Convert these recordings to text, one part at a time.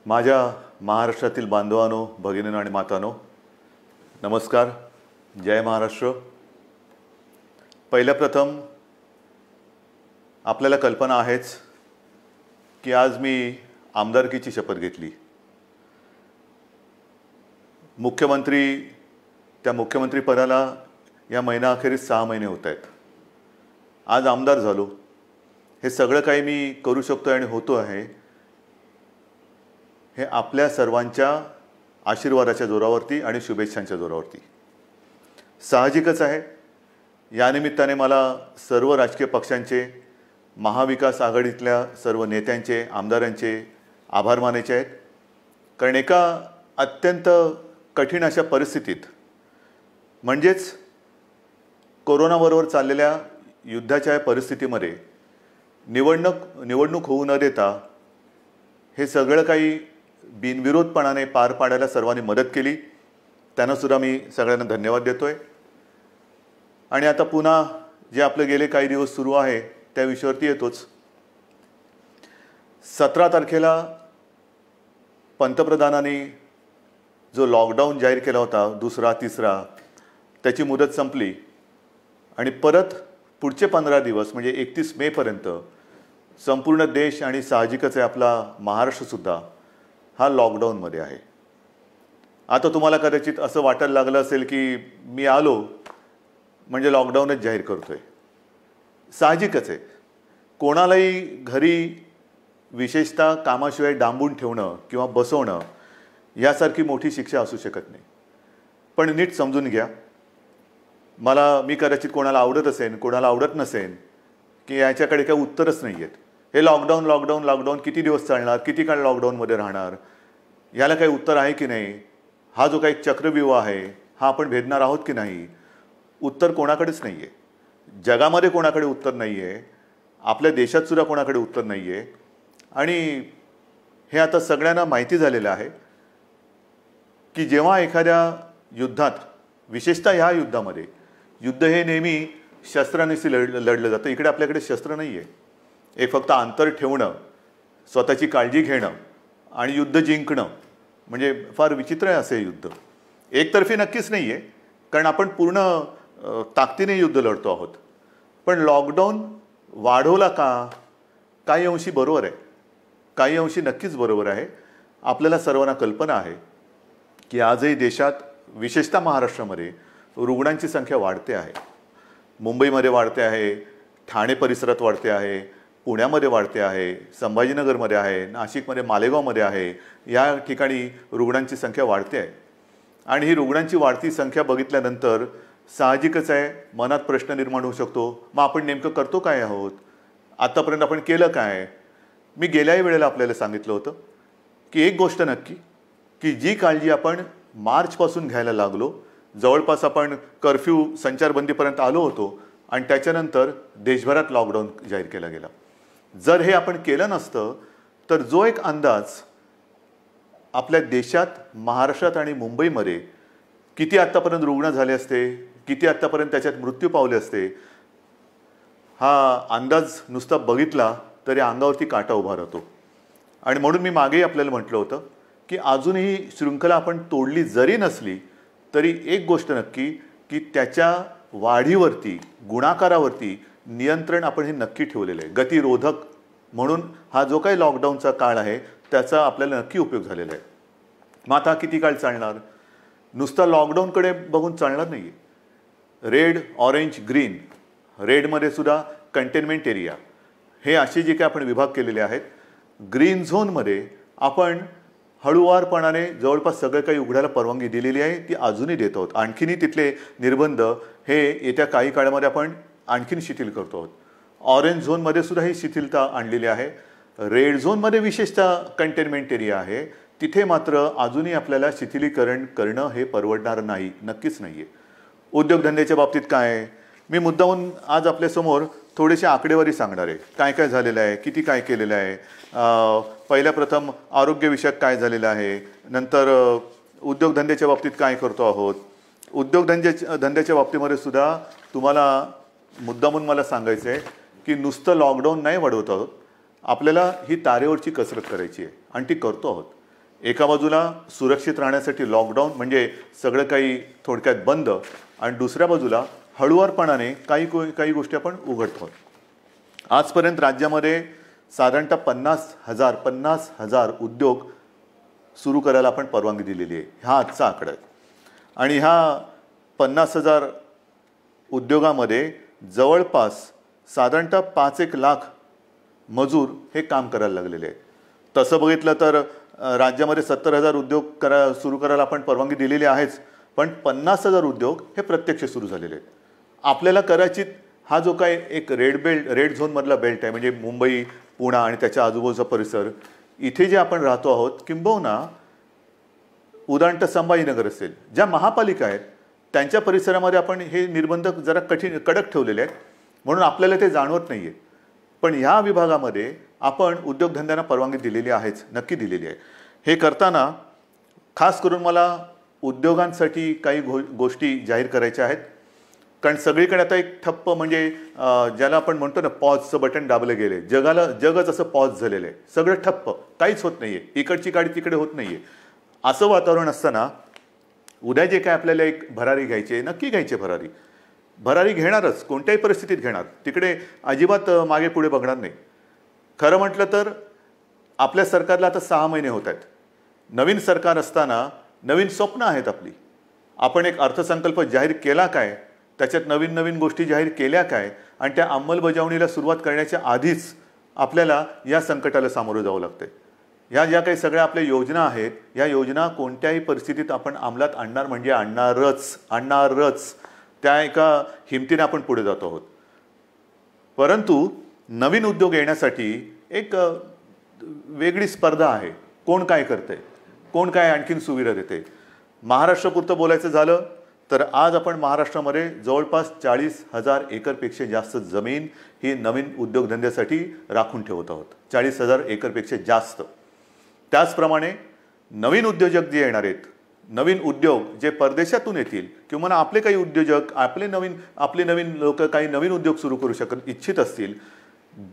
माझ्या महाराष्ट्रातील बांधवांनो, भगिनींनो आणि मातांनो, नमस्कार. जय महाराष्ट्र. पहिल्या प्रथम आपल्याला कल्पना आहेच की आज मी आमदारकीची शपथ घेतली. त्या मुख्यमंत्री पदाला या महिनाअखेरीस 6 महिने होत आहेत. आज आमदार झालो. हे सगळं काही मी करू शकतो आणि होतो आहे हे आपल्या सर्वांच्या आशीर्वादाच्या जोरावरती आणि शुभेच्छांच्या जोरावरती. साहजिकच आहे, या निमित्ताने मला सर्व राजकीय पक्षांचे, महाविकास आघाडीतल्या सर्व नेत्यांचे, आमदारांचे आभार मानायचे आहेत. कारण एका अत्यंत कठीण अशा परिस्थितीत, म्हणजेच कोरोनाबरोबर चाललेल्या युद्धाच्या परिस्थितीमध्ये निवडणूक होऊ न देता हे सगळं काही बिनविरोधपणाने पार पाडायला सर्वांनी मदत केली. त्यांना सुद्धा मी सगळ्यांना धन्यवाद देतोय. आणि आता पुन्हा जे आपले गेले काही दिवस सुरू आहे त्या विषयावरती येतोच. 17 तारखेला पंतप्रधानांनी जो लॉकडाऊन जाहीर केला होता, दुसरा तिसरा, त्याची मुदत संपली आणि परत पुढचे 15 दिवस म्हणजे 31 मेपर्यंत संपूर्ण देश आणि साहजिकच आहे आपला महाराष्ट्रसुद्धा हा लॉकडाऊनमध्ये आहे. आता तुम्हाला कदाचित असं वाटायला लागलं असेल की मी आलो म्हणजे लॉकडाऊनच जाहीर करतोय. साहजिकच आहे, कोणालाही घरी विशेषतः कामाशिवाय डांबून ठेवणं किंवा बसवणं यासारखी मोठी शिक्षा असू शकत नाही. पण नीट समजून घ्या, मी कदाचित कोणाला आवडत असेल, कोणाला आवडत नसेल, की याच्याकडे काही उत्तरच नाही आहेत. हे लॉकडाऊन किती दिवस चालणार, किती काळ लॉकडाऊनमध्ये राहणार, याला काही उत्तर आहे की नाही, हा जो काही चक्रव्यूह आहे हा आपण भेदणार आहोत की नाही, उत्तर कोणाकडेच नाही आहे. जगामध्ये कोणाकडे उत्तर नाही आहे, आपल्या देशातसुद्धा कोणाकडे उत्तर नाही आहे. आणि हे आता सगळ्यांना माहिती झालेलं आहे की जेव्हा एखाद्या युद्धात, विशेषतः ह्या युद्धामध्ये, युद्ध हे नेहमी शस्त्रांनीच लढलं जातं. इकडे आपल्याकडे शस्त्र नाही आहे. एक फक्त अंतर ठेवणं, स्वतःची काळजी घेणं आणि युद्ध जिंकणं, म्हणजे फार विचित्र आहे असे युद्ध. एकतर्फी नक्कीच नाही आहे, कारण आपण पूर्ण ताकदीने युद्ध लढतो आहोत. पण लॉकडाऊन वाढवला का? काही अंशी बरोबर आहे, काही अंशी नक्कीच बरोबर आहे. आपल्याला सर्वांना कल्पना आहे की आजही देशात, विशेषतः महाराष्ट्रामध्ये रुग्णांची संख्या वाढते आहे. मुंबईमध्ये वाढते आहे, ठाणे परिसरात वाढते आहे, पुण्यामध्ये वाढते आहे, संभाजीनगरमध्ये आहे, नाशिकमध्ये, मालेगावमध्ये आहे. या ठिकाणी रुग्णांची संख्या वाढते आहे. आणि ही रुग्णांची वाढती संख्या बघितल्यानंतर साहजिकच आहे मनात प्रश्न निर्माण होऊ शकतो, मग आपण नेमकं करतो काय आहोत, आतापर्यंत आपण केलं काय? मी गेल्याही वेळेला आपल्याला सांगितलं होतं की एक गोष्ट नक्की, की जी काळजी आपण मार्चपासून घ्यायला लागलो, जवळपास आपण कर्फ्यू, संचारबंदीपर्यंत आलो होतो आणि त्याच्यानंतर देशभरात लॉकडाऊन जाहीर केला गेला. जर हे आपण केलं नसतं तर जो एक अंदाज आपल्या देशात, महाराष्ट्रात आणि मुंबईमध्ये किती आत्तापर्यंत रुग्ण झाले असते, किती आत्तापर्यंत त्याच्यात मृत्यू पावले असते, हा अंदाज नुसता बघितला तरी अंगावरती काटा उभा राहतो. आणि म्हणून मी मागेही आपल्याला म्हटलं होतं की अजूनही शृंखला आपण तोडली जरी नसली तरी एक गोष्ट नक्की, की त्याच्या वाढीवरती, गुणाकारावरती नियंत्रण आपण हे नक्की ठेवलेलं आहे. गतिरोधक म्हणून हा जो काही लॉकडाऊनचा काळ आहे त्याचा आपल्याला नक्की उपयोग झालेला आहे. मग आता किती काळ चालणार? नुसता लॉकडाऊनकडे बघून चालणार नाही. रेड, ऑरेंज, ग्रीन, रेडमध्ये सुद्धा कंटेनमेंट एरिया, हे असे जे काही आपण विभाग केलेले आहेत. ग्रीन झोनमध्ये आपण हळूवारपणाने जवळपास सगळं काही उघडायला परवानगी दिलेली आहे, ती अजूनही देत आहोत. आणखीनही तिथले निर्बंध हे येत्या काही काळामध्ये आपण आणखीन शिथिल करतो आहोत. ऑरेंज झोनमध्ये सुद्धा ही शिथिलता आणलेली आहे. रेड झोनमध्ये विशेषतः कंटेनमेंट एरिया आहे, तिथे मात्र अजूनही आपल्याला शिथिलीकरण करणं हे परवडणार नाही, नक्कीच नाही आहे. उद्योगधंद्याच्या बाबतीत काय आहे? मी मुद्दामून आज आपल्यासमोर थोडीशी आकडेवारी सांगणार आहे. काय काय झालेलं आहे, किती काय केलेलं आहे. पहिल्या प्रथम आरोग्यविषयक काय झालेलं आहे, नंतर उद्योगधंद्याच्या बाबतीत काय करतो आहोत. उद्योगधंद्याच्या बाबतीमध्ये सुद्धा तुम्हाला मुद्दामून मला सांगायचं आहे की नुसतं लॉकडाऊन नाही वाढवत आहोत, आपल्याला ही तारेवरची कसरत करायची आहे आणि ती करतो आहोत. एका बाजूला सुरक्षित राहण्यासाठी लॉकडाऊन म्हणजे सगळं काही थोडक्यात बंद, आणि दुसऱ्या बाजूला हळुवारपणाने काही गोष्टी आपण उघडतो. आजपर्यंत राज्यामध्ये साधारणतः 50,000 उद्योग सुरू करायला आपण परवानगी दिलेली आहे. हा आजचा आकडा आहे. आणि ह्या 50,000 उद्योगामध्ये जवळपास साधारणतः 5-1 लाख मजूर हे काम करायला लागलेले आहेत. तसं बघितलं तर राज्यामध्ये 70,000 उद्योग सुरू करायला आपण परवानगी दिलेली आहेच, पण 50,000 उद्योग हे प्रत्यक्ष सुरू झालेले आहेत. आपल्याला कदाचित हा जो काय एक रेड झोनमधला बेल्ट आहे, म्हणजे मुंबई, पुणे आणि त्याच्या आजूबाजूचा परिसर, इथे जे आपण राहतो आहोत, किंबहुना उदाहरणतः संभाजीनगर असेल, ज्या महापालिका आहेत त्यांच्या परिसरामध्ये आपण हे निर्बंध जरा कडक ठेवलेले आहेत, म्हणून आपल्याला ते जाणवत नाही आहे. पण ह्या विभागामध्ये आपण उद्योगधंद्यांना परवानगी दिलेली आहेच, नक्की दिलेली आहे. हे करताना खास करून मला उद्योगांसाठी काही गोष्टी जाहीर करायच्या आहेत. कारण सगळीकडे आता एक ठप्प, म्हणजे ज्याला आपण म्हणतो ना, पॉजचं बटन दाबलं गेले, जगच असं पॉज झालेलं आहे, सगळं ठप्प, काहीच होत नाही आहे, इकडची गाडी तिकडे होत नाही आहे. असं वातावरण असताना उद्या जे काय आपल्याला एक भरारी घ्यायची, नक्की घ्यायची भरारी घेणारच, कोणत्याही परिस्थितीत घेणार, तिकडे अजिबात मागे पुढे बघणार नाही. खरं म्हटलं तर आपल्या सरकारला आता 6 महिने होत आहेत. नवीन सरकार असताना नवीन स्वप्न आहेत आपली. आपण एक अर्थसंकल्प जाहीर केला काय, त्याच्यात नवीन गोष्टी जाहीर केल्या काय, आणि त्या अंमलबजावणीला सुरुवात करण्याच्या आधीच आपल्याला या संकटाला सामोरं जावं लागतंय. ह्या ज्या काही सगळ्या आपल्या योजना आहेत, या योजना कोणत्याही परिस्थितीत आपण अंमलात आणणार म्हणजे आणणारच. त्या एका हिमतीने आपण पुढे जातो आहोत. परंतु नवीन उद्योग येण्यासाठी एक वेगळी स्पर्धा आहे. कोण काय करतंय, कोण काय आणखीन सुविधा देते. महाराष्ट्रापुरतं बोलायचं झालं तर आज आपण महाराष्ट्रामध्ये जवळपास 40,000 एकरपेक्षा जास्त जमीन ही नवीन उद्योगधंद्यासाठी राखून ठेवत आहोत. 40,000 एकरपेक्षा जास्त. त्याचप्रमाणे नवीन उद्योजक जे येणार आहेत, नवीन उद्योग जे परदेशातून येतील, किंवा आपले काही उद्योजक आपले नवीन लोक काही नवीन उद्योग सुरू करू इच्छित असतील,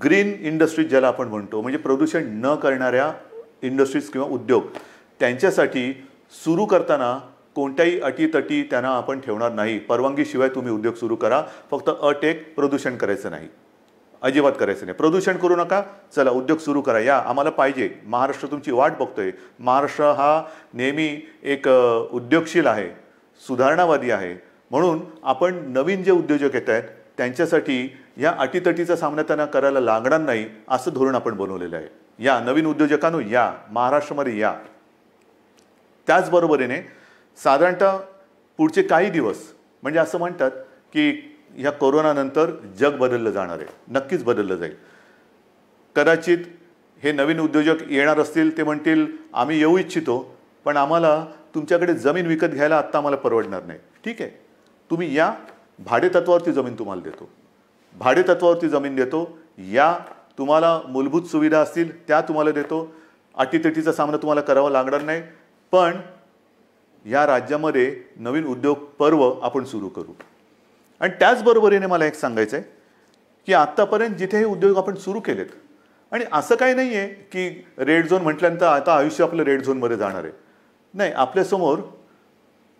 ग्रीन इंडस्ट्रीज ज्याला आपण म्हणतो, म्हणजे प्रदूषण न करणाऱ्या इंडस्ट्रीज किंवा उद्योग, त्यांच्यासाठी सुरू करताना कोणत्याही अटीतटी त्यांना आपण ठेवणार नाही. परवानगीशिवाय तुम्ही उद्योग सुरू करा, फक्त अट एक, प्रदूषण करायचं नाही, अजिबात करायचं नाही. प्रदूषण करू नका, चला उद्योग सुरू करा, या आम्हाला पाहिजे, महाराष्ट्र तुमची वाट बघतोय. महाराष्ट्र हा नेहमी एक उद्योगशील आहे, सुधारणावादी आहे, म्हणून आपण नवीन जे उद्योजक येत आहेत त्यांच्यासाठी या अटीतटीचा सामना त्यांना करायला लागणार नाही, असं धोरण आपण बनवलेलं आहे. या नवीन उद्योजकांनो, या महाराष्ट्रामध्ये या. त्याचबरोबरीने साधारणतः पुढचे काही दिवस, म्हणजे असं म्हणतात की ह्या कोरोनानंतर जग बदललं जाणार आहे, नक्कीच बदललं जाईल. कदाचित हे नवीन उद्योजक येणार असतील, ते म्हणतील आम्ही येऊ इच्छितो, पण आम्हाला तुमच्याकडे जमीन विकत घ्यायला आत्ता आम्हाला परवडणार नाही. ठीक आहे, तुम्ही या, भाडेतत्वावरती जमीन तुम्हाला देतो, भाडेतत्वावरती जमीन देतो, या, तुम्हाला मूलभूत सुविधा असतील त्या तुम्हाला देतो, अटीतटीचा सामना तुम्हाला करावा लागणार नाही. पण या राज्यामध्ये नवीन उद्योग पर्व आपण सुरू करू. आणि त्याचबरोबरीने मला एक सांगायचं आहे की आत्तापर्यंत जिथे हे उद्योग आपण सुरू केलेत, आणि असं काही नाही आहे की रेड झोन म्हटल्यानंतर आता आयुष्य आपलं रेड झोनमध्ये जाणार आहे, नाही. आपल्यासमोर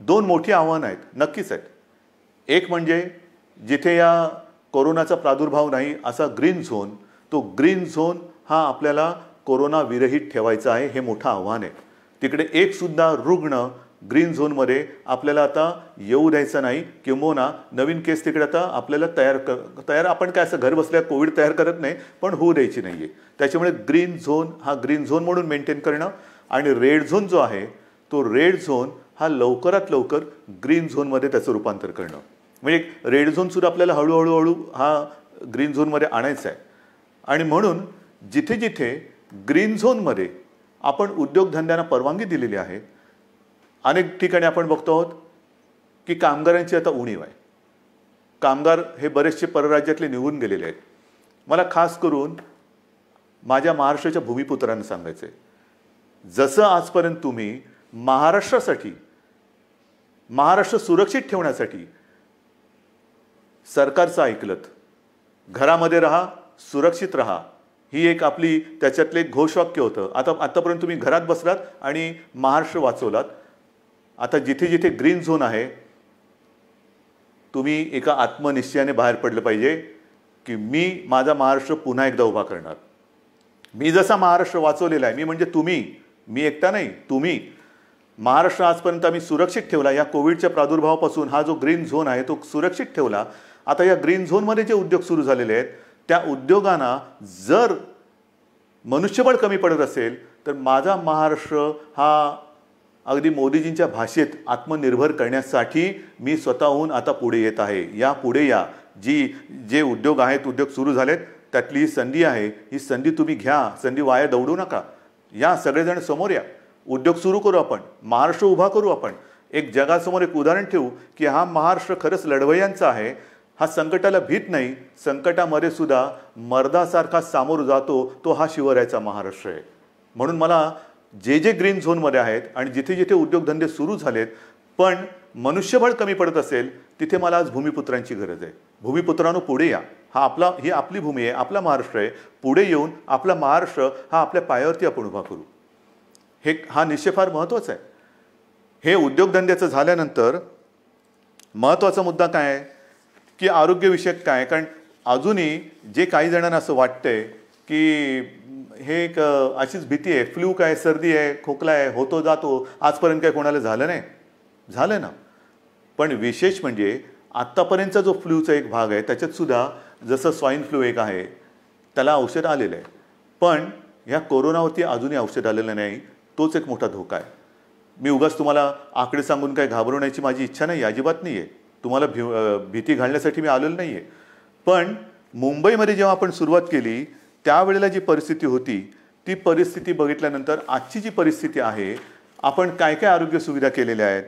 2 मोठी आव्हानं आहेत, नक्कीच आहेत. एक म्हणजे जिथे या कोरोनाचा प्रादुर्भाव नाही असा ग्रीन झोन, तो ग्रीन झोन हा आपल्याला कोरोना विरहित ठेवायचा आहे, हे मोठं आव्हान आहे. तिकडे एक सुद्धा रुग्ण ग्रीन झोनमध्ये आपल्याला आता येऊ द्यायचा नाही, किंबहुना नवीन केस तिकडे आता आपल्याला तयार आपण काय असं घर बसल्या कोविड तयार करत नाही, पण होऊ द्यायची नाही आहे. त्याच्यामुळे ग्रीन झोन हा ग्रीन झोन म्हणून मेंटेन करणं, आणि रेड झोन जो आहे तो रेड झोन हा लवकरात लवकर ग्रीन झोनमध्ये त्याचं रूपांतर करणं. म्हणजे रेड झोनसुद्धा आपल्याला हळूहळू हा ग्रीन झोनमध्ये आणायचा आहे. आणि म्हणून जिथे जिथे ग्रीन झोनमध्ये आपण उद्योगधंद्यांना परवानगी दिलेली आहे, अनेक ठिकाणी आपण बघतो आहोत की कामगारांची आता उणीव आहे. कामगार हे बरेचसे परराज्यातले निघून गेलेले आहेत. मला खास करून माझ्या महाराष्ट्राच्या भूमिपुत्रांना सांगायचं आहे, जसं आजपर्यंत तुम्ही महाराष्ट्रासाठी, महाराष्ट्र सुरक्षित ठेवण्यासाठी सरकारचं ऐकलत, घरामध्ये राहा, सुरक्षित राहा, ही एक आपली त्याच्यातले एक घोषवाक्य होतं. आतापर्यंत तुम्ही घरात बसलात आणि महाराष्ट्र वाचवलात. आता जिथे जिथे ग्रीन झोन आहे, तुम्ही एका आत्मनिश्चयाने बाहेर पडलं पाहिजे की मी माझा महाराष्ट्र पुन्हा एकदा उभा करणार. मी जसा महाराष्ट्र वाचवलेला आहे, मी म्हणजे तुम्ही, मी एकटा नाही, तुम्ही. महाराष्ट्र आजपर्यंत आम्ही सुरक्षित ठेवला. या कोविडच्या प्रादुर्भावापासून हा जो ग्रीन झोन आहे तो सुरक्षित ठेवला. आता या ग्रीन झोनमध्ये जे उद्योग सुरू झालेले आहेत त्या उद्योगांना जर मनुष्यबळ कमी पडत असेल तर माझा महाराष्ट्र हा अगदी मोदीजींच्या भाषेत आत्मनिर्भर करण्यासाठी मी स्वतःहून आता पुढे येत आहे. या पुढे या. जे उद्योग आहेत, उद्योग सुरू झालेत, त्यातली ही संधी आहे. ही संधी तुम्ही घ्या. संधी वाया दौडू नका. या सगळेजण समोर या. उद्योग सुरू करू आपण. महाराष्ट्र उभा करू आपण. एक जगासमोर एक उदाहरण ठेवू की हा महाराष्ट्र खरंच लढवय्यांचा आहे. हा संकटाला भीत नाही. संकटामध्ये सुद्धा मर्दासारखा सामोर जातो. तो हा शिवरायाचा महाराष्ट्र आहे. म्हणून मला जे ग्रीन झोनमध्ये आहेत आणि जिथे जिथे उद्योगधंदे सुरू झालेत पण मनुष्यबळ कमी पडत असेल तिथे मला आज भूमिपुत्रांची गरज आहे. भूमिपुत्रांनो पुढे या. ही आपली भूमी आहे, आपला महाराष्ट्र आहे. पुढे येऊन आपला महाराष्ट्र हा आपल्या पायावरती आपण उभा करू. हा निश्चय फार महत्त्वाचा आहे. हे उद्योगधंद्याचं झाल्यानंतर महत्त्वाचा मुद्दा काय आहे की आरोग्यविषयक काय. कारण अजूनही जे काही जणांना असं वाटतंय की हे एक अशीच भीती आहे, फ्लू काय, सर्दी आहे, खोकला आहे, होतो जातो, आजपर्यंत काय कोणाला झालं नाही. झालं ना. पण विशेष म्हणजे आत्तापर्यंतचा जो फ्लूचा एक भाग आहे त्याच्यात सुद्धा जसं स्वाईन फ्लू एक आहे त्याला औषध आलेलं आहे. पण ह्या कोरोनावरती अजूनही औषध आलेलं नाही. तोच एक मोठा धोका आहे. मी उगाच तुम्हाला आकडे सांगून काय घाबरवण्याची माझी इच्छा नाही, अजिबात नाही आहे. तुम्हाला भीती घालण्यासाठी मी आलेलो नाही आहे. पण मुंबईमध्ये जेव्हा आपण सुरुवात केली त्यावेळेला जी परिस्थिती होती ती परिस्थिती बघितल्यानंतर आजची जी परिस्थिती आहे, आपण काय काय आरोग्य सुविधा केलेल्या आहेत.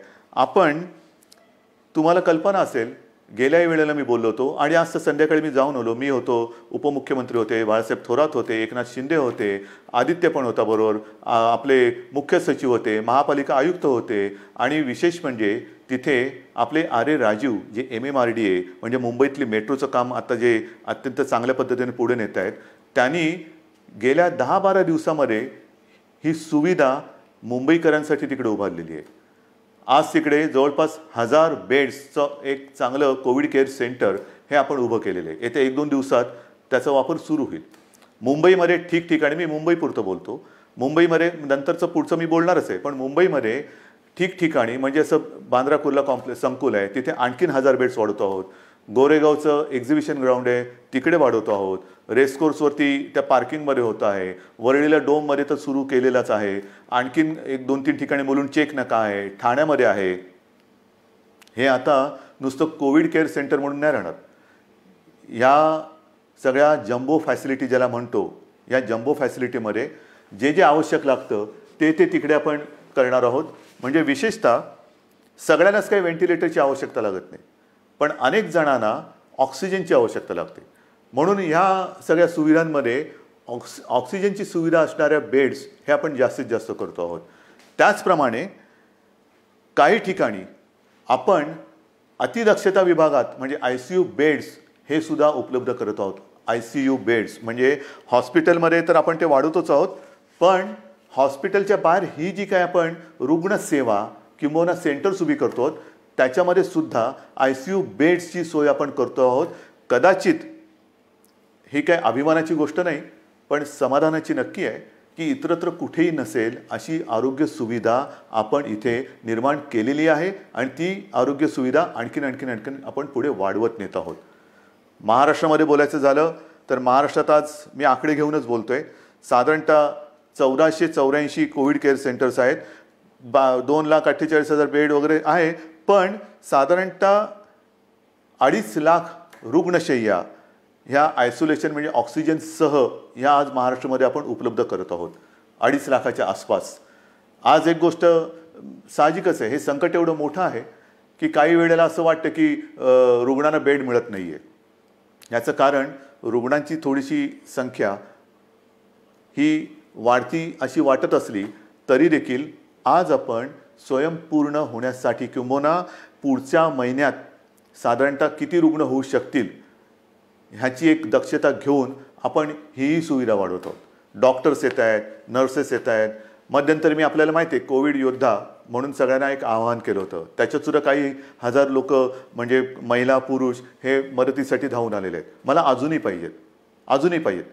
तुम्हाला कल्पना असेल, गेल्याही वेळेला मी बोललो होतो आणि आज संध्याकाळी मी जाऊन आलो. मी होतो, उपमुख्यमंत्री होते, बाळासाहेब थोरात होते, एकनाथ शिंदे होते, आदित्य पण होता बरोबर, आपले मुख्य सचिव होते, महापालिका आयुक्त होते आणि विशेष म्हणजे तिथे आपले आर.ए. राजीव जे MMRDA म्हणजे मुंबईतली मेट्रोचं काम आता जे अत्यंत चांगल्या पद्धतीने पुढे नेत आहेत, त्यांनी गेल्या 10-12 दिवसामध्ये ही सुविधा मुंबईकरांसाठी तिकडे उभारलेली आहे. आज तिकडे जवळपास 1000 बेड्सचं एक चांगलं कोविड केअर सेंटर हे आपण उभं केलेलं आहे. येत्या 1-2 दिवसात त्याचा वापर सुरू होईल. मुंबईमध्ये ठिकठिकाणी, मी मुंबईपुरतं बोलतो, मुंबईमध्ये नंतरचं पुढचं मी बोलणारच आहे, पण मुंबईमध्ये ठिकठिकाणी म्हणजे असं बांद्रा कुर्ला कॉम्प्लेक्स संकुल आहे तिथे आणखीन 1000 बेड्स वाढवतो आहोत. गोरेगावचं एक्झिबिशन ग्राउंड आहे तिकडे वाढवतो आहोत. रेसकोर्सवरती त्या पार्किंगमध्ये होतं आहे. वरळीला डोममध्ये तर सुरू केलेलाच आहे. आणखीन 1-2-3 ठिकाणी मुलुंड चेक नका आहे, ठाण्यामध्ये आहे. हे आता नुसतं कोविड केअर सेंटर म्हणून नाही राहणार. या सगळ्या जम्बो फॅसिलिटी ज्याला म्हणतो, या जम्बो फॅसिलिटीमध्ये जे आवश्यक लागतं ते तिकडे आपण करणार आहोत. म्हणजे विशेषतः सगळ्यांनाच काही व्हेंटिलेटरची आवश्यकता लागत नाही, पण अनेक जणांना ऑक्सिजनची आवश्यकता लागते. म्हणून ह्या सगळ्या सुविधांमध्ये ऑक्सिजनची सुविधा असणाऱ्या बेड्स हे आपण जास्तीत जास्त करतो आहोत. त्याचप्रमाणे काही ठिकाणी आपण अतिदक्षता विभागात म्हणजे ICU बेड्स हे सुद्धा उपलब्ध करत आहोत. ICU बेड्स म्हणजे हॉस्पिटलमध्ये तर आपण ते वाढवतोच आहोत, पण हॉस्पिटलच्या बाहेर ही जी काय आपण रुग्णसेवा किंवा सेंटर्स उभी करतो त्याच्यामध्ये सुद्धा ICU बेड्सची सोय आपण करतो आहोत. कदाचित ही काय अभिमानाची गोष्ट नाही, पण समाधानाची नक्की आहे की इतरत्र कुठेही नसेल अशी आरोग्य सुविधा आपण इथे निर्माण केलेली आहे आणि ती आरोग्य सुविधा आणखीन आपण पुढे वाढवत नेत आहोत. महाराष्ट्रामध्ये बोलायचं झालं तर महाराष्ट्रात आज मी आकडे घेऊनच बोलतोय, साधारणतः 1484 कोविड केअर सेंटर्स आहेत. 2,48,000 बेड वगैरे आहे, पण साधारणतः 2.5 लाख रुग्णशय्या ह्या आयसोलेशन म्हणजे ऑक्सिजनसह ह्या आज महाराष्ट्रामध्ये आपण उपलब्ध करत आहोत. 2.5 लाखाच्या आसपास. आज एक गोष्ट साहजिकच आहे, हे संकट एवढं मोठं आहे की काही वेळेला असं वाटतं की रुग्णांना बेड मिळत नाही आहे. याचं कारण रुग्णांची थोडीशी संख्या ही वाढती अशी वाटत असली तरी देखील आज आपण स्वयंपूर्ण होण्यासाठी किंबहुना पुढच्या महिन्यात साधारणतः किती रुग्ण होऊ शकतील ह्याची एक दक्षता घेऊन आपण ही सुविधा वाढवत आहोत. डॉक्टर्स येत आहेत, नर्सेस येत आहेत. मध्यंतरी मी आपल्याला माहिती आहे कोविड योद्धा म्हणून सगळ्यांना एक आवाहन केलं होतं. त्याच्यात सुद्धा काही हजार लोक म्हणजे महिला पुरुष हे मदतीसाठी धावून आलेले आहेत. मला अजूनही पाहिजेत.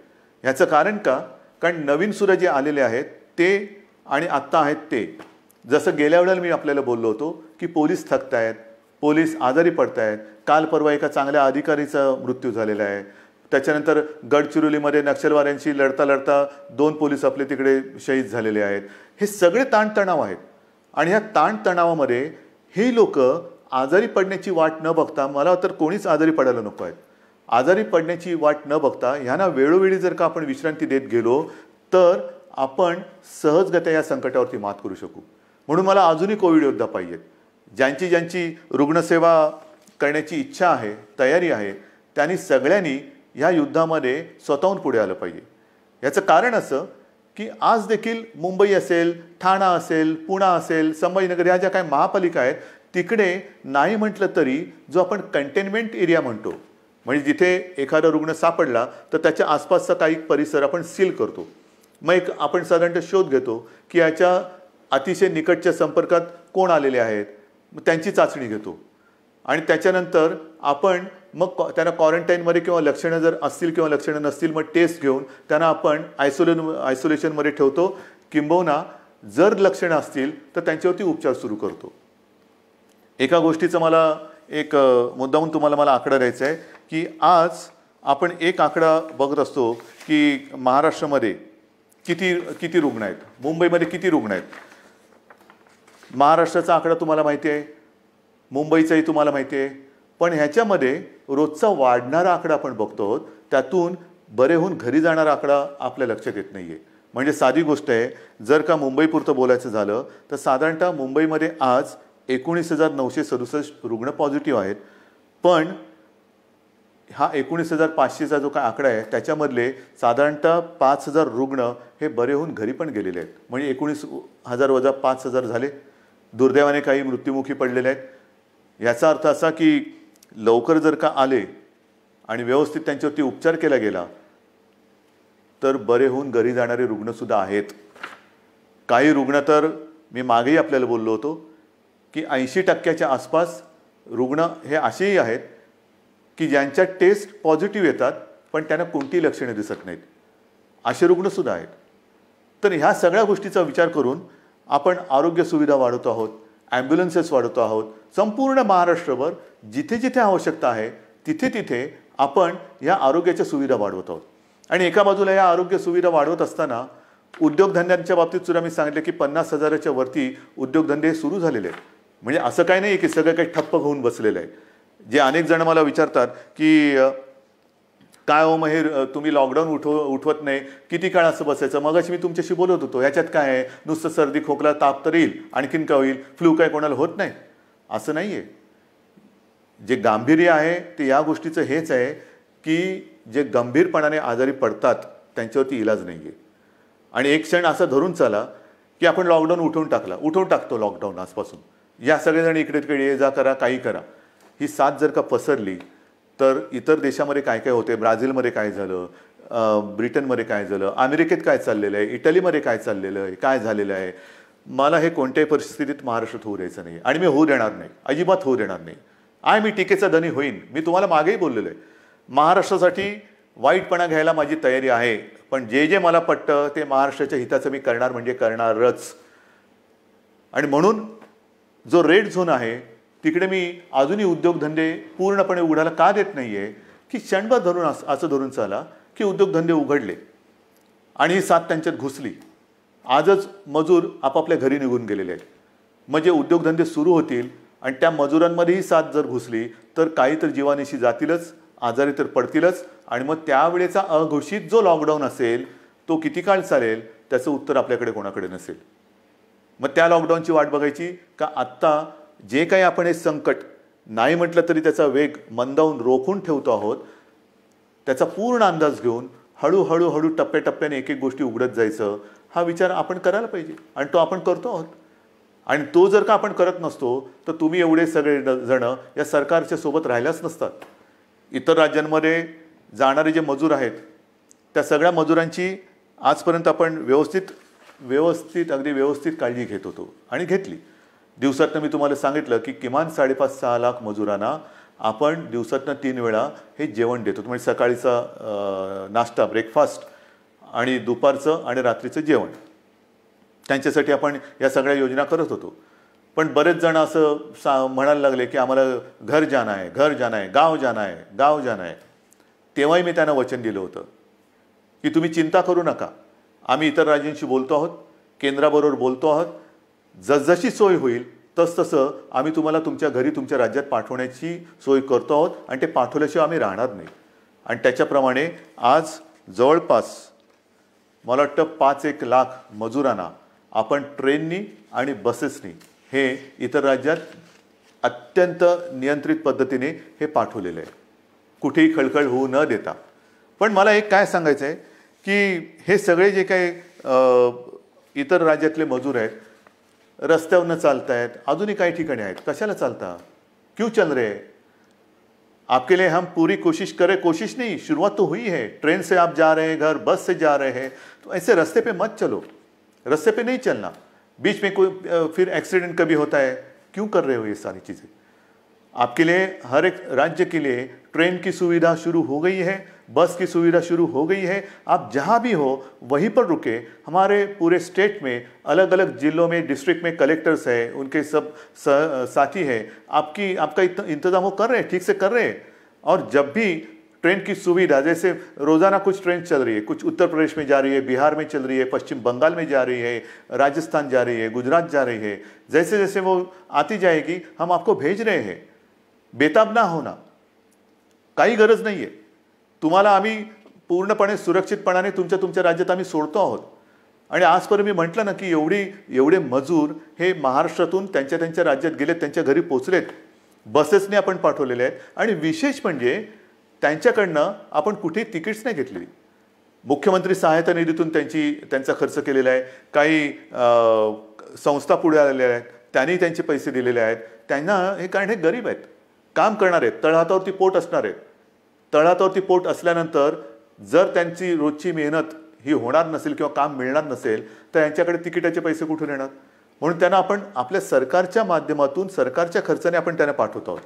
ह्याचं कारण का? कारण नवीन सुद्धा जे आलेले आहेत ते आणि आत्ता आहेत ते, जसं गेल्या वेळेला मी आपल्याला बोललो होतो की पोलीस थकत आहेत, पोलीस आजारी पडत आहेत. काल परवा एका चांगल्या अधिकारीचा मृत्यू झालेला आहे. त्याच्यानंतर गडचिरोलीमध्ये नक्षलवाद्यांशी लढता लढता 2 पोलीस आपले तिकडे शहीद झालेले आहेत. हे सगळे ताणतणाव आहेत आणि ह्या ताणतणावामध्ये ही लोक आजारी पडण्याची वाट न बघता, मला तर कोणीच आजारी पडायला नको आहेत, आजारी पडण्याची वाट न बघता ह्यांना वेळोवेळी जर का आपण विश्रांती देत गेलो तर आपण सहजगत्या या संकटावरती मात करू शकू. म्हणून मला अजूनही कोविड योद्धा पाहिजेत. ज्यांची रुग्णसेवा करण्याची इच्छा आहे, तयारी आहे, त्यांनी सगळ्यांनी ह्या युद्धामध्ये स्वतःहून पुढे आलं पाहिजे. याचं कारण असं की आज देखील मुंबई असेल, ठाणा असेल, पुणा असेल, संभाजीनगर ह्या ज्या काही महापालिका आहेत तिकडे नाही म्हटलं तरी जो आपण कंटेनमेंट एरिया म्हणतो, म्हणजे जिथे एखादा रुग्ण सापडला तर त्याच्या आसपासचा काही परिसर आपण सील करतो. मग एक आपण साधारणतः शोध घेतो की याच्या अतिशय निकटच्या संपर्कात कोण आलेले आहेत, मग त्यांची चाचणी घेतो आणि त्याच्यानंतर आपण मग त्यांना क्वारंटाईनमध्ये किंवा लक्षणं जर असतील किंवा लक्षणं नसतील मग टेस्ट घेऊन त्यांना आपण आयसोलेशनमध्ये ठेवतो, किंबहुना जर लक्षणं असतील तर त्यांच्यावरती उपचार सुरू करतो. एका गोष्टीचं मला एक मुद्दामून तुम्हाला मला आकडा द्यायचा आहे की आज आपण एक आकडा बघत असतो की महाराष्ट्रामध्ये किती रुग्ण आहेत, मुंबईमध्ये किती रुग्ण आहेत. महाराष्ट्राचा आकडा तुम्हाला माहिती आहे, मुंबईचाही तुम्हाला माहिती आहे, पण ह्याच्यामध्ये रोजचा वाढणारा आकडा आपण बघतो, त्यातून बरे होऊन घरी जाणारा आकडा आपल्या लक्षात येत नाही आहे. म्हणजे साधी गोष्ट आहे, जर का मुंबईपुरतं बोलायचं झालं तर साधारणतः मुंबईमध्ये आज 19,967 रुग्ण पॉझिटिव्ह आहेत, पण हा 19,500चा जो काय आकडा आहे त्याच्यामधले साधारणतः 5,000 रुग्ण हे बरे होऊन घरी पण गेलेले आहेत. म्हणजे 19,000 वजा 5,000 झाले. दुर्दैवाने काही मृत्युमुखी पडलेले आहेत. याचा अर्थ असा की लवकर जर का आले आणि व्यवस्थित त्यांच्यावरती उपचार केला गेला तर बरे होऊन घरी जाणारे रुग्णसुद्धा आहेत. काही रुग्ण तर मी मागेही आपल्याला बोललो होतो की 80% आसपास रुग्ण हे असेही आहेत की ज्यांच्या टेस्ट पॉझिटिव्ह येतात पण त्यांना कोणतीही लक्षणे दिसत नाहीत, असे रुग्णसुद्धा आहेत. तर ह्या सगळ्या गोष्टीचा विचार करून आपण आरोग्य सुविधा वाढवतो आहोत, ॲम्ब्युलन्सेस वाढवतो आहोत. संपूर्ण महाराष्ट्रभर जिथे जिथे आवश्यकता आहे तिथे तिथे आपण ह्या आरोग्याच्या सुविधा वाढवत आहोत. आणि एका बाजूला या आरोग्य सुविधा वाढवत असताना उद्योगधंद्यांच्या बाबतीत सुद्धा मी सांगितलं की 50,000च्या वरती उद्योगधंदे सुरू झालेले आहेत. म्हणजे असं काही नाही की सगळं काही ठप्प होऊन बसलेलं आहे. जे अनेक जण मला विचारतात की काय हो महेर, तुम्ही लॉकडाऊन उठवत नाही, किती काळ असं बसायचं? मगाशी मी तुमच्याशी बोलत होतो, ह्याच्यात काय आहे, नुसतं सर्दी खोकला ताप तर येईल, आणखीन काय होईल, फ्लू काय कोणाला होत नाही, असं नाही आहे. जे गांभीर्य आहे ते या गोष्टीचं हेच आहे की जे गंभीरपणाने आजारी पडतात त्यांच्यावरती इलाज नाही आहे. आणि एक क्षण असा धरून चाला की आपण लॉकडाऊन उठवून टाकतो लॉकडाऊन आजपासून, या सगळेजण इकडे तिकडे ये जा करा, काही करा. ही साथ जर का पसरली तर इतर देशामध्ये काय काय होते, ब्राझीलमध्ये काय झालं, ब्रिटनमध्ये काय झालं, अमेरिकेत काय चाललेलं आहे, इटलीमध्ये काय चाललेलं आहे, काय झालेलं आहे, मला हे कोणत्याही परिस्थितीत महाराष्ट्रात होऊ द्यायचं नाही. आणि मी होऊ देणार नाही, अजिबात होऊ देणार नाही. मी टीकेचा धनी होईन. मी तुम्हाला मागेही बोललेलो आहे, महाराष्ट्रासाठी वाईटपणा घ्यायला माझी तयारी आहे, पण जे जे मला पटतं ते महाराष्ट्राच्या हिताचं मी करणार म्हणजे करणारच. आणि म्हणून जो रेड झोन आहे तिकडे मी अजूनही उद्योगधंदे पूर्णपणे उघडायला का देत नाही आहे की क्षणभर धरून असं धरून चाला की उद्योगधंदे उघडले आणि ही साथ त्यांच्यात घुसली. आजच मजूर आपापल्या घरी निघून गेलेले आहेत. मग जे उद्योगधंदे सुरू होतील आणि त्या मजुरांमध्येही साथ जर घुसली तर काही तर जीवानिशी जातीलच, आजारी तर पडतीलच. आणि मग त्यावेळेचा अघोषित जो लॉकडाऊन असेल तो किती काळ चालेल त्याचं उत्तर आपल्याकडे कोणाकडे नसेल. मग त्या लॉकडाऊनची वाट बघायची का आत्ता जे काही आपण हे संकट नाही म्हटलं तरी त्याचा वेग मंदावून रोखून ठेवतो आहोत, त्याचा पूर्ण अंदाज घेऊन हळूहळू टप्प्याटप्प्याने एक एक गोष्टी उघडत जायचं, हा विचार आपण करायला पाहिजे आणि तो आपण करतो आहोत. आणि तो जर का आपण करत नसतो तर तुम्ही एवढे सगळे जण या सरकारच्या सोबत राहिल्याच नसतात. इतर राज्यांमध्ये जाणारे जे मजूर आहेत त्या सगळ्या मजुरांची आजपर्यंत आपण अगदी व्यवस्थित काळजी घेत होतो आणि घेतली. दिवसातनं मी तुम्हाला सांगितलं की किमान 5.5-6 लाख मजुरांना आपण दिवसातनं 3 वेळा हे जेवण देतो. म्हणजे सकाळीचा नाश्ता ब्रेकफास्ट आणि दुपारचं आणि रात्रीचं जेवण त्यांच्यासाठी आपण या सगळ्या योजना करत होतो. पण बरेच जण असं म्हणायला लागले की आम्हाला घर जाना आहे, गाव जाना आहे. तेव्हाही मी त्यांना वचन दिलं होतं की तुम्ही चिंता करू नका, आम्ही इतर राज्यांशी बोलतो आहोत, केंद्राबरोबर बोलतो आहोत, जसजशी सोय होईल तसतसं आम्ही तुम्हाला तुमच्या घरी तुमच्या राज्यात पाठवण्याची सोय करतो आहोत आणि ते पाठवल्याशिवाय आम्ही राहणार नाही. आणि त्याच्याप्रमाणे आज जवळपास मला वाटतं 5-1 लाख मजुरांना आपण ट्रेननी आणि बसेसनी हे इतर राज्यात अत्यंत नियंत्रित पद्धतीने हे पाठवलेलं आहे, कुठेही खळखळ होऊ न देता. पण मला एक काय सांगायचं आहे की हे सगळे जे काही इतर राज्यातले मजूर आहेत रस्त्यावरनं चालत आहेत, अजूनही काही ठिकाणी आहेत, कशाला चालता, क्यों चल रहे? आपके लिए हम पूरी कोशिश नहीं, शुरुआत तो हुई है. ट्रेन से आप जा रहे हैं घर, बस से जा रहे हैं, तो ऐसे रास्ते पे मत चलो, रास्ते पे नहीं चलना. बीच में कोई फिर एक्सीडेंट कभी होता है, क्यों कर रहे हो ये सारी चीज़ें? आपके लिए हर एक राज्य के लिए ट्रेन की सुविधा शुरू हो गई है, बस की सुविधा शुरू हो गई है. आप जहाँ भी हो वहीं पर रुके. हमारे पूरे स्टेट में अलग अलग जिलों में डिस्ट्रिक्ट में कलेक्टर्स हैं, उनके सब साथी हैं, आपका इंतजाम वो कर रहे हैं, ठीक से कर रहे हैं. और जब भी ट्रेन की सुविधा, जैसे रोज़ाना कुछ ट्रेन चल रही है, कुछ उत्तर प्रदेश में जा रही है, बिहार में चल रही है, पश्चिम बंगाल में जा रही है, राजस्थान जा रही है, गुजरात जा रही है, जैसे जैसे वो आती जाएगी हम आपको भेज रहे हैं. बेताब ना होना, काही गरज नाही आहे. तुम्हाला आम्ही पूर्णपणे सुरक्षितपणाने तुमच्या राज्यात आम्ही सोडतो आहोत. आणि आजपर्यंत मी म्हटलं ना की एवढे मजूर हे महाराष्ट्रातून त्यांच्या राज्यात गेलेत, त्यांच्या घरी पोचलेत, बसेसने आपण पाठवलेले आहेत. आणि विशेष म्हणजे त्यांच्याकडनं आपण कुठेही तिकीट्स नाही घेतलेली. मुख्यमंत्री सहायता निधीतून त्यांचा खर्च केलेला आहे. काही संस्था पुढे आलेल्या आहेत, त्यांनी त्यांचे पैसे दिलेले आहेत. त्यांना हे कारण हे गरीब आहेत, काम करणार आहेत, तळहातावरती पोट असणार आहेत. तळहातावरती पोट असल्यानंतर जर त्यांची रोजची मेहनत ही होणार नसेल किंवा काम मिळणार नसेल तर यांच्याकडे तिकिटाचे पैसे कुठून येणार? म्हणून त्यांना आपण आपल्या सरकारच्या माध्यमातून सरकारच्या खर्चाने आपण त्यांना पाठवत आहोत.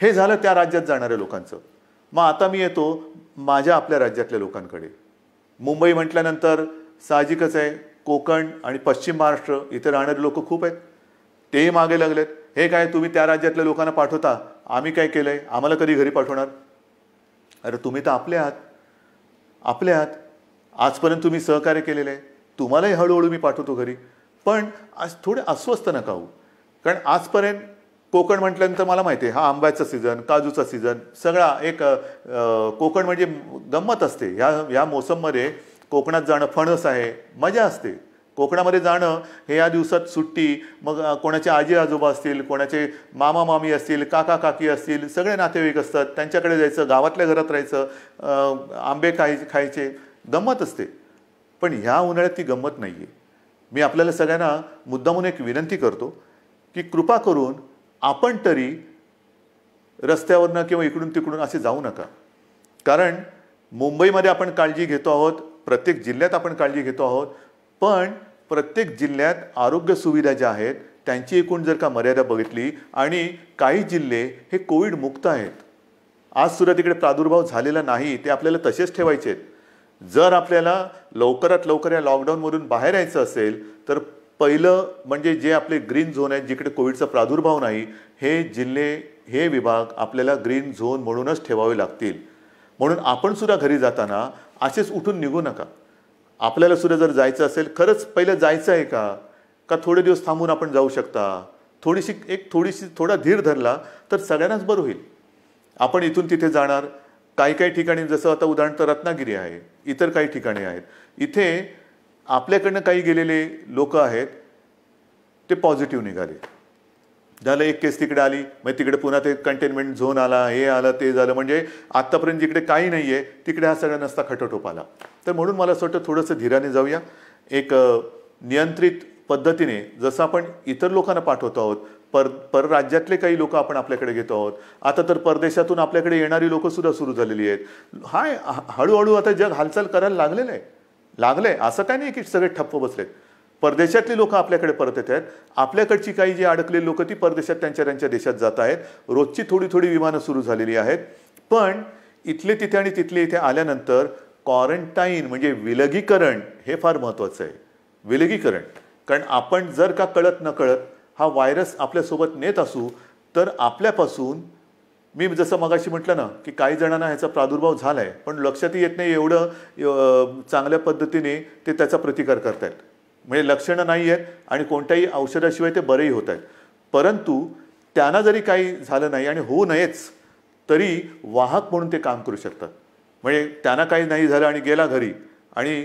हे झालं त्या राज्यात जाणाऱ्या लोकांचं. मग आता मी येतो माझ्या आपल्या राज्यातल्या लोकांकडे. मुंबई म्हटल्यानंतर साहजिकच आहे कोकण आणि पश्चिम महाराष्ट्र इथे राहणारे लोक खूप आहेत. तेही मागे लागलेत. हे काय तुम्ही त्या राज्यातल्या लोकांना पाठवता, आम्ही काय केलंय, आम्हाला कधी घरी पाठवणार? अरे तुम्ही तर आपले आहात. आजपर्यंत तुम्ही सहकार्य केलेलं आहे, तुम्हालाही हळूहळू मी पाठवतो घरी. पण आज थोडे अस्वस्थ नका होऊ. कारण आजपर्यंत कोकण म्हटल्यानंतर मला माहिती आहे हा आंब्याचा सीझन, काजूचा सीझन, सगळा एक कोकण म्हणजे गंमत असते. ह्या मोसममध्ये कोकणात जाणं फणस आहे, मजा असते. कोकणामध्ये जाणं हे या दिवसात सुट्टी, मग कोणाचे आजी आजोबा असतील, कोणाचे मामा मामी असतील, काका काकी असतील, सगळे नातेवाईक असतात, त्यांच्याकडे जायचं, गावातल्या घरात राहायचं, आंबे खायचे, गंमत असते. पण ह्या उन्हाळ्यात ती गंमत नाही आहे. मी आपल्याला सगळ्यांना मुद्दामून एक विनंती करतो की कृपा करून आपण तरी रस्त्यावरनं किंवा इकडून तिकडून असे जाऊ नका. कारण मुंबईमध्ये आपण काळजी घेतो आहोत, प्रत्येक जिल्ह्यात आपण काळजी घेतो आहोत, पण प्रत्येक जिल्ह्यात आरोग्य सुविधा ज्या आहेत त्यांची एकूण जर का मर्यादा बघितली आणि काही जिल्हे हे कोविड मुक्त आहेत, आज सुद्धा तिकडे प्रादुर्भाव झालेला नाही, ते आपल्याला तसेच ठेवायचे आहेत. जर आपल्याला लवकरात लवकर या लॉकडाऊनमधून बाहेर यायचं असेल तर पहिलं म्हणजे जे आपले ग्रीन झोन आहेत जिकडे कोविडचा प्रादुर्भाव नाही, हे जिल्हे हे विभाग आपल्याला ग्रीन झोन म्हणूनच ठेवावे लागतील. म्हणून आपण सुद्धा घरी जाताना असेच उठून निघू नका. आपल्याला सुद्धा जर जायचं असेल, खरंच पहिलं जायचं आहे का थोडे दिवस थांबून आपण जाऊ शकता, थोडा धीर धरला तर सगळ्यांनाच बरं होईल. आपण इथून तिथे जाणार, काही ठिकाणी जसं आता उदाहरण तर रत्नागिरी आहे, इतर काही ठिकाणी आहेत, इथे आपल्याकडनं काही गेलेले लोक आहेत ते पॉझिटिव्ह निघाले. झालं एक केस तिकडे आली, मग तिकडे पुन्हा ते कंटेनमेंट झोन आला, हे आलं ते झालं, म्हणजे आत्तापर्यंत जिकडे काही नाही आहे तिकडे हा सगळा नसता खटोटोप आला. तर म्हणून मला असं वाटतं थोडंसं धीराने जाऊया, एक नियंत्रित पद्धतीने जसं आपण इतर लोकांना पाठवतो आहोत, परराज्यातले काही लोक आपण आपल्याकडे घेतो आहोत, आता तर परदेशातून आपल्याकडे येणारी लोक सुद्धा सुरू झालेली आहेत. हळूहळू आता जग हालचाल करायला लागलंय. असं काही नाही की सगळे ठप्प बसलेत. परदेशातली लोक आपल्याकडे परत येत आहेत. आपल्याकडची काही जी अडकलेली लोक ती परदेशात त्यांच्या देशात जात आहेत. रोजची थोडी विमानं सुरू झालेली आहेत. पण इथले तिथे आणि तिथले इथे आल्यानंतर क्वारंटाईन म्हणजे विलगीकरण हे फार महत्त्वाचं आहे. विलगीकरण, कारण आपण जर का कळत नकळत हा व्हायरस आपल्यासोबत नेत असू तर आपल्यापासून, मी जसं मगाशी म्हटलं ना की काही जणांना ह्याचा प्रादुर्भाव झालाय पण लक्षातही येत नाही एवढं चांगल्या पद्धतीने ते त्याचा प्रतिकार करतायत. म्हणजे लक्षणं नाही आहेत आणि कोणत्याही औषधाशिवाय ते बरेही होत आहेत. परंतु त्यांना जरी काही झालं नाही आणि होऊ नयेच तरी वाहक म्हणून ते काम करू शकतात. म्हणजे त्यांना काही नाही झालं आणि गेला घरी आणि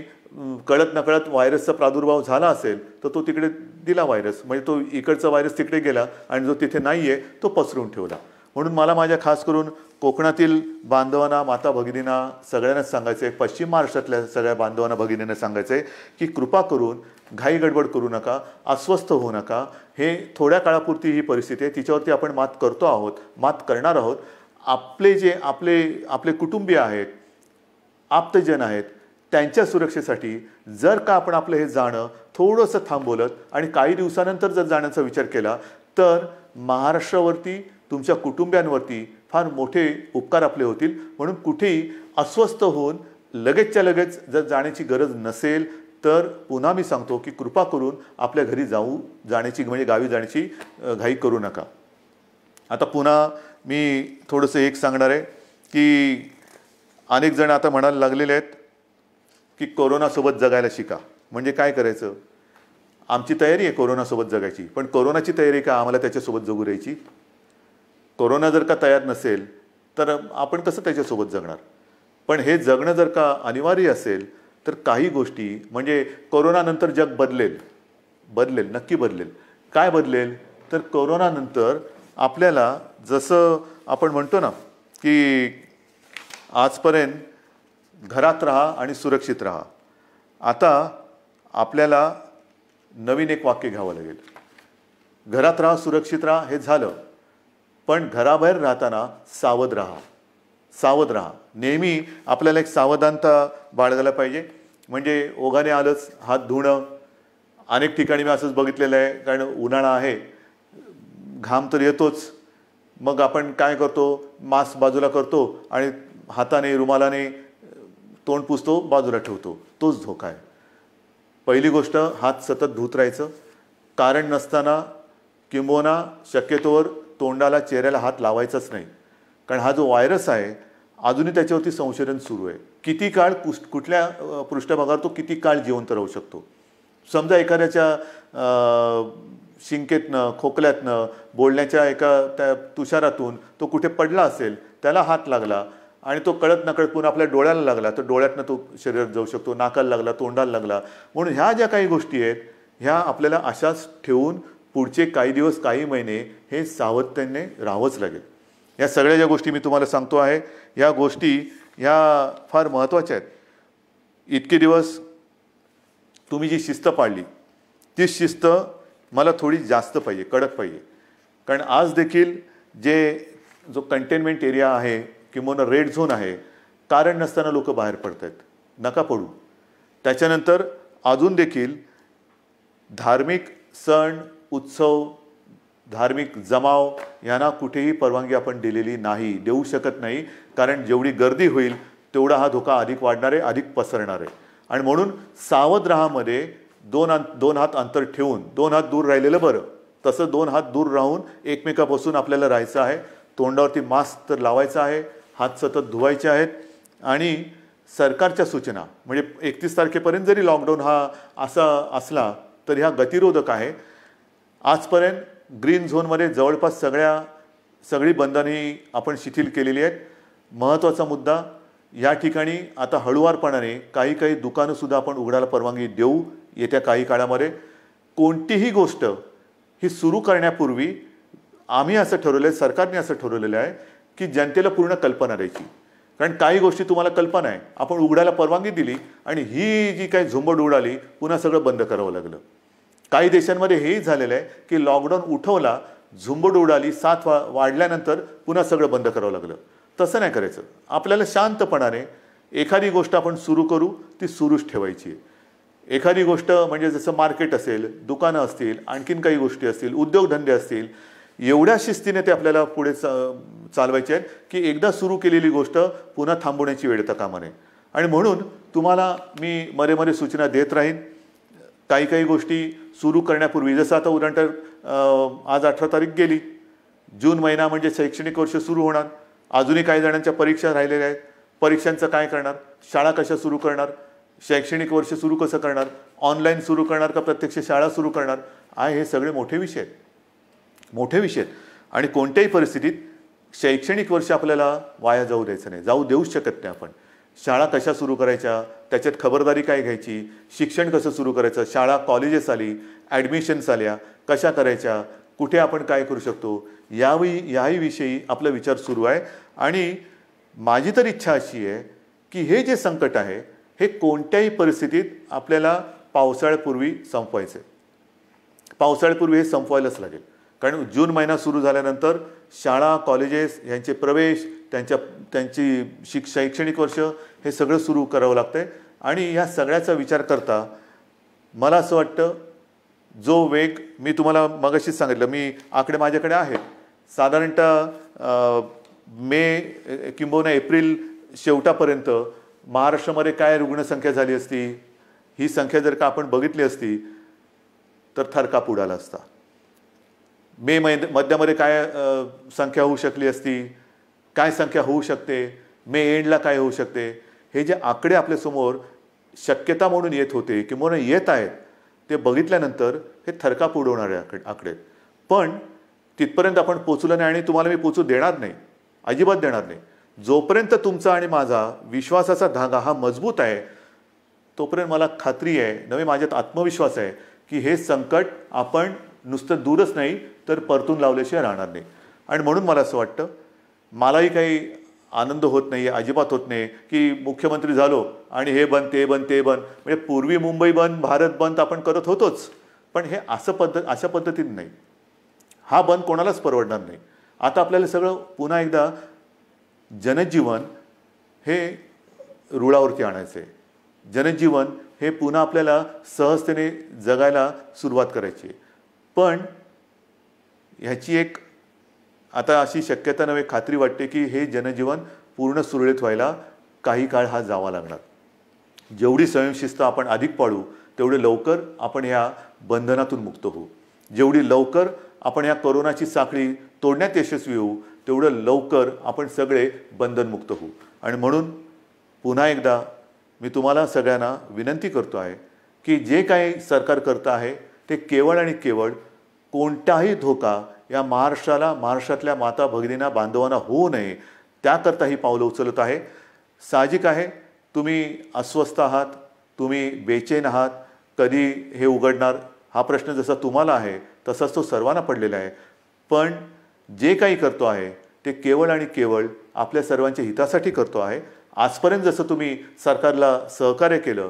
कळत नकळत व्हायरसचा प्रादुर्भाव झाला असेल तर तो तिकडे दिला व्हायरस, म्हणजे तो इकडचा व्हायरस तिकडे गेला आणि जो तिथे नाही आहे तो पसरून ठेवला. म्हणून मला माझ्या खास करून कोकणातील बांधवांना, माता भगिनींना सगळ्यांनाच सांगायचं आहे, पश्चिम महाराष्ट्रातल्या सगळ्या बांधवांना भगिनींना सांगायचं आहे की कृपा करून घाई गडबड करू नका, अस्वस्थ होऊ नका. हे थोड्या काळापुरती ही परिस्थिती आहे, तिच्यावरती आपण मात करतो आहोत, मात करणार आहोत. आपले कुटुंबीय आहेत, आप्तजन आहेत, त्यांच्या सुरक्षेसाठी जर का आपण आपलं हे जाणं थोडंसं थांबवलं आणि काही दिवसानंतर जर जाण्याचा विचार केला तर महाराष्ट्रावरती, तुमच्या कुटुंबियांवरती फार मोठे उपकार आपले होतील. म्हणून कुठेही अस्वस्थ होऊन लगेचच्या लगेच जर जाण्याची गरज नसेल तर पुन्हा मी सांगतो की कृपा करून आपल्या घरी जाण्याची म्हणजे गावी जाण्याची घाई करू नका. आता पुन्हा मी थोडंसं एक सांगणार आहे की अनेक जण आता म्हणायला लागलेले आहेत की कोरोनासोबत जगायला शिका. म्हणजे काय करायचं? आमची तयारी आहे कोरोनासोबत जगायची, पण कोरोनाची तयारी का आम्हाला त्याच्यासोबत जगू द्यायची? कोरोना जर का तयार नसेल तर आपण कसं त्याच्यासोबत जगणार? पण हे जगणं जर का अनिवार्य असेल तर काही गोष्टी, म्हणजे कोरोनानंतर जग बदलेल, नक्की बदलेल. काय बदलेल? तर कोरोनानंतर आपल्याला जसं आपण म्हणतो ना की आजपर्यंत घरात राहा आणि सुरक्षित राहा, आता आपल्याला नवीन एक वाक्य घ्यावं लागेल. घरात राहा, सुरक्षित राहा हे झालं, पण घराबाहेर राहताना सावध राहा. नेहमी आपल्याला एक सावधानता बाळगायला पाहिजे. म्हणजे ओघाने आलंच हात धुणं. अनेक ठिकाणी मी असंच बघितलेलं आहे, कारण उन्हाळा आहे, घाम तर येतोच, मग आपण काय करतो, मास्क बाजूला करतो आणि हाताने रुमालाने तोंड पुसतो, बाजूला ठेवतो. तोच धोका आहे. पहिली गोष्ट, हात सतत धुत राहायचं. कारण नसताना किंबहुना शक्यतोवर तोंडाला, चेहऱ्याला हात लावायचाच नाही. कारण हा जो व्हायरस आहे अजूनही त्याच्यावरती संशोधन सुरू आहे. किती काळ कुठल्या पृष्ठभागावर तो किती काळ जिवंत राहू शकतो. समजा एखाद्याच्या शिंकेतनं, खोकल्यातनं, बोलण्याच्या एका त्या तुषारातून तो कुठे पडला असेल, त्याला हात लागला आणि तो कळत नकळत पुन्हा आपल्या डोळ्याला लागला तर डोळ्यातनं तो शरीरात जाऊ शकतो, नाकाला लागला, तोंडाला लागला. म्हणून ह्या ज्या काही गोष्टी आहेत ह्या आपल्याला अशाच ठेवून पुढचे काही दिवस, काही महिने हे सावधतेने राहावंच लागेल. या सगळ्या ज्या गोष्टी मी तुम्हाला सांगतो आहे, या गोष्टी ह्या फार महत्त्वाच्या आहेत. इतके दिवस तुम्ही जी शिस्त पाळली ती शिस्त मला थोडी जास्त पाहिजे, कडक पाहिजे. कारण आज देखील जो कंटेनमेंट एरिया आहे किंवा रेड झोन आहे, कारण नसताना लोक बाहेर पडत आहेत. नका पडू. त्याच्यानंतर अजून देखील धार्मिक सण, उत्सव, धार्मिक जमाव यांना कुठेही परवानगी आपण दिलेली नाही, देऊ शकत नाही. कारण जेवढी गर्दी होईल तेवढा हा धोका अधिक वाढणार आहे, अधिक पसरणार आहे. आणि म्हणून सावध राहामध्ये दोन हात अंतर ठेवून, 2 हात दूर राहिलेलं बरं. तसं 2 हात दूर राहून एकमेकापासून आपल्याला राहायचं आहे. तोंडावरती मास्क तर लावायचा आहे, हात सतत धुवायचे आहेत. आणि सरकारच्या सूचना, म्हणजे 31 तारखेपर्यंत जरी लॉकडाऊन हा असा असला तरी हा गतिरोधक आहे. आजपर्यंत ग्रीन झोनमध्ये जवळपास सगळी बंधने आपण शिथिल केलेली आहेत. महत्त्वाचा मुद्दा, या ठिकाणी आता हळूवारपणाने काही दुकानंसुद्धा आपण उघडायला परवानगी देऊ येत्या काही काळामध्ये. कोणतीही गोष्ट ही सुरू करण्यापूर्वी आम्ही असं ठरवलं आहे, सरकारने असं ठरवलेलं आहे की जनतेला पूर्ण कल्पना द्यायची. कारण काही गोष्टी तुम्हाला कल्पना आहे, आपण उघडायला परवानगी दिली आणि ही जी काही झुंबड उडाली पुन्हा सगळं बंद करावं लागलं. काही देशांमध्ये हेही झालेलं आहे की लॉकडाऊन उठवला, झुंबड उडाली, साथ वाढल्यानंतर पुन्हा सगळं बंद करावं लागलं. तसं नाही करायचं. आपल्याला शांतपणाने एखादी गोष्ट आपण सुरू करू, ती सुरूच ठेवायची आहे. एखादी गोष्ट म्हणजे जसं मार्केट असेल, दुकानं असतील, आणखीन काही गोष्टी असतील, उद्योगधंदे असतील, एवढ्या शिस्तीने ते आपल्याला पुढे चालवायचे आहेत की एकदा सुरू केलेली गोष्ट पुन्हा थांबवण्याची वेळ येता कामा नये. आणि म्हणून तुम्हाला मी मरे सूचना देत राहीन. काही गोष्टी सुरू करण्यापूर्वी, जसं आता उदाहरणार्थ आज 18 तारीख गेली, जून महिना म्हणजे शैक्षणिक वर्ष सुरू होणार. अजूनही काही जणांच्या परीक्षा राहिलेल्या आहेत. परीक्षांचं काय करणार, शाळा कशा सुरू करणार, शैक्षणिक वर्ष सुरू कसं करणार, ऑनलाईन सुरू करणार का प्रत्यक्ष शाळा सुरू करणार, हे सगळे मोठे विषय आहेत. आणि कोणत्याही परिस्थितीत शैक्षणिक वर्ष आपल्याला वाया जाऊ द्यायचं नाही, जाऊ देऊच शकत नाही आपण. शाळा कशा सुरू करायच्या, त्याच्यात खबरदारी काय घ्यायची, शिक्षण कसं सुरू करायचं, शाळा कॉलेजेस आली, ॲडमिशन्स आल्या, कशा करायच्या, कुठे आपण काय करू शकतो, याही विषयी आपला विचार सुरू आहे. आणि माझी तर इच्छा अशी आहे की हे जे संकट आहे हे कोणत्याही परिस्थितीत आपल्याला पावसाळ्यापूर्वी संपवायचं आहे. पावसाळ्यापूर्वी हे संपवायलाच लागेल. कारण जून महिना सुरू झाल्यानंतर शाळा, कॉलेजेस यांचे प्रवेश, त्यांची शैक्षणिक वर्ष हे सगळं सुरू करावं लागतं आहे. आणि या सगळ्याचा विचार करता मला असं वाटतं, जो वेग मी तुम्हाला मगाशीच सांगितलं, मी आकडे माझ्याकडे आहेत, साधारणतः मे किंबहुना एप्रिल शेवटापर्यंत महाराष्ट्रामध्ये काय रुग्णसंख्या झाली असती, ही संख्या जर का आपण बघितली असती तर थरकाप उडाला असता. मे मध्यामध्ये काय संख्या होऊ शकली असती, काय संख्या होऊ शकते, मे एंडला काय होऊ शकते, हे जे आकडे आपल्यासमोर शक्यता म्हणून येत होते किंवा येत आहेत, ते बघितल्यानंतर हे थरकाप उडवणारे आकडे. पण तिथपर्यंत आपण पोचलो नाही आणि तुम्हाला मी पोचू देणार नाही, अजिबात देणार नाही. जोपर्यंत तुमचा आणि माझा विश्वासाचा धागा हा मजबूत आहे, तोपर्यंत मला खात्री आहे, नवे माझ्यात आत्मविश्वास आहे की हे संकट आपण नुसतं दूरच नाही तर परतून लावल्याशिवाय राहणार नाही. आणि म्हणून मला असं वाटतं, मलाही काही आनंद होत नाही, अजिबात होत नाही की मुख्यमंत्री झालो आणि हे बंद ते बंद ते बंद. म्हणजे पूर्वी मुंबई बंद, भारत बंद आपण करत होतोच, पण हे अशा पद्धतीने नाही. हा बंद कोणालाच परवडणार नाही. आता आपल्याला सगळं पुन्हा एकदा जनजीवन हे रुळावरती आणायचं आहे. जनजीवन हे पुन्हा आपल्याला सहजतेने जगायला सुरुवात करायची. पण ह्याची एक आता अशी शक्यता नव्हे, खात्री वाटते की हे जनजीवन पूर्ण सुरळीत व्हायला काही काळ हा जावा लागणार. जेवढी स्वयंशिस्त आपण अधिक पाळू, तेवढे लवकर आपण ह्या बंधनातून मुक्त होऊ. जेवढी लवकर आपण या कोरोनाची साखळी तोडण्यात यशस्वी होऊ, तेवढं लवकर आपण सगळे बंधनमुक्त होऊ. आणि म्हणून पुन्हा एकदा मी तुम्हाला सगळ्यांना विनंती करतो आहे की जे काही सरकार करतं आहे ते केवळ आणि केवळ कोणताही धोका या महाराष्ट्राला, महाराष्ट्रातल्या माता भगिनींना, बांधवांना होऊ नये, त्याकरता ही पावलं उचलत आहे. साहजिक आहे, तुम्ही अस्वस्थ आहात, तुम्ही बेचैन आहात, कधी हे उघडणार हा प्रश्न जसा तुम्हाला आहे तसाच तो सर्वांना पडलेला आहे. पण जे काही करतो आहे ते केवळ आणि केवळ आपल्या सर्वांच्या हितासाठी करतो आहे. आजपर्यंत जसं तुम्ही सरकारला सहकार्य केलं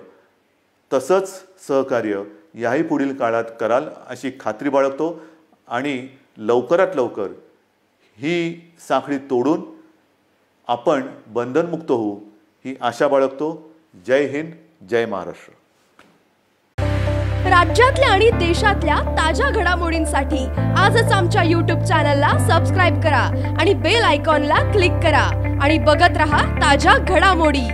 तसंच सहकार्य याही पुढील काळात कराल अशी खात्री बाळगतो. आणि लवकरात लवकर ही साखळी तोडून आपण बंधनमुक्त होऊ ही आशा बाळगतो. जय हिंद, जय महाराष्ट्र. राज्यातल्या आणि देशातल्या ताज्या घडामोडींसाठी आजच आमच्या YouTube चॅनलला सबस्क्राइब करा आणि बेल आयकॉनला क्लिक करा आणि बघत रहा ताज्या घडामोडी.